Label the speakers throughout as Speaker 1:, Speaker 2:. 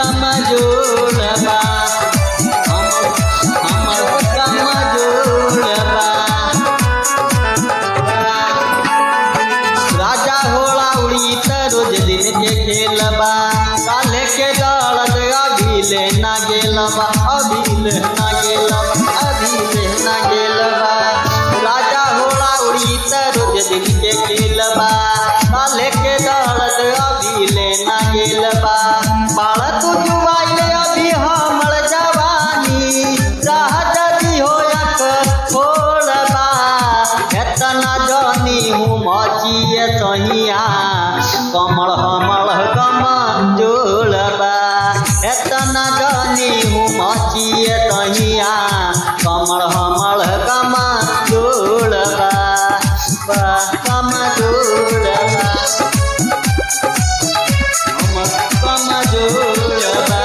Speaker 1: कमजोरबा हमर कमजोरबा। राजा होला उड़ी त रोज दिन के खेलबा काले के दर्द अभिले ना गेलबा अभिले ना गेलबा अभिले ना गेलबा। राजा होला उड़ी त रोज दिन के खेलबा काले के दर्द अभिले ना गेलबा। बाल तू जुआइले अभी हमर जवानी राह जदी होयक छोड़बा। एतना जानी हूँ मचिए सहिया कमल हमर कमजोरबा। एतना जानी हूँ मचिए सहिया कमल हमर कमजोरबा कमजोरबा हमर कमजोरबा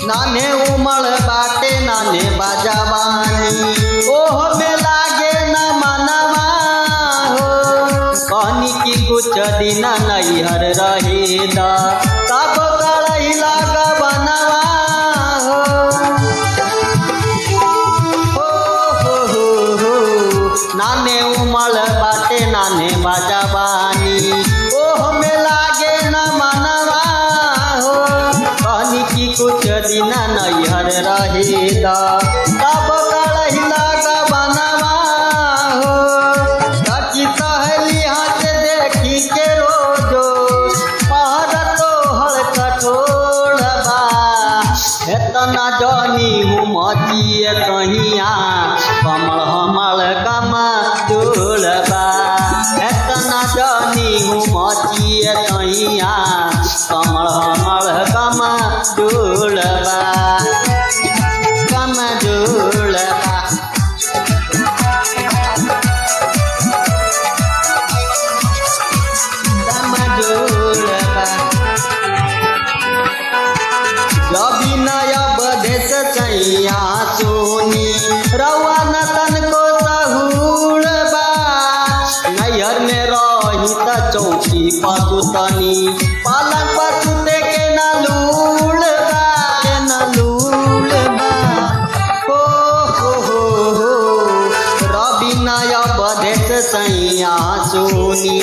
Speaker 1: नाने उमड़ बाटे नाने बाजवानी ओह में लागे न मनवा हो। कहनी की कुछ दिन नैहर रहेदा तब कड़ई लग बनवा हो। नाने उमड़ बाटे नाने बाजवानी ओह में लागे न मनवा हो। कहनी की कुछ दिन नैहर रहेदा तब कड़ई लग बनवा हो। सखी सहेली हाथ देखी के रोजो पहर तोहर कठोरबा। एतना जानी हूँ मचिए कहिया कमल हमर कमजोरबा। एतना जानी हूँ मचिए कहिया कमल हमर कमजोरबा कमजोरबा। विनय बधेस सैया सोनी रउआ न तनको सहूरबा। नैहर में रही त चौकी पसुतनी पालन पसुते के न लूलबा के न लूलबा हो। रविनय बधेस सैया सोनी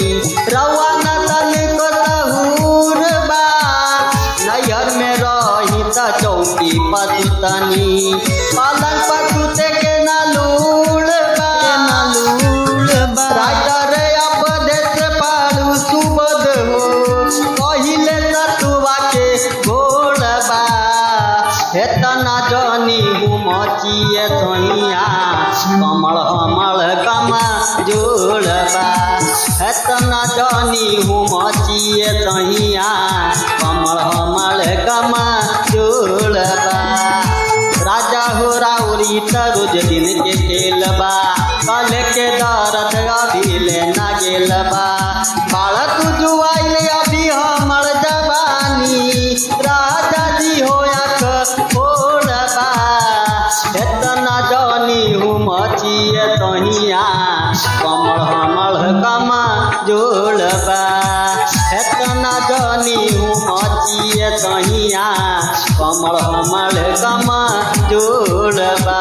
Speaker 1: रउआ न तनको सहूरबा। नैहर में रही त चौकी पसुतनी पालन पसुते के न लूलबा के न लूलबा। राइटर अपदेश पालू सुबद हो कहिले ततुआ के घोड़बा। एतना जानी हूँ मचिए सहिया कमल हमर कमजोरबा। एतना जानी हूँ मचिए सहिया कमल हमर कमजोरबा। राजा हो राउरी त रोज दिन के खेलबा कल के दर्द अभिले ना गेलबा। बाल तू जुआइले अभी हमर जवानी राजा जी होयक छोड़बा। एतना जानी हूँ मचिए सहिया कमल हमर कमजोरबा। एतना जानी हूँ मचिए सहिया कमल हमर कमजोरबा।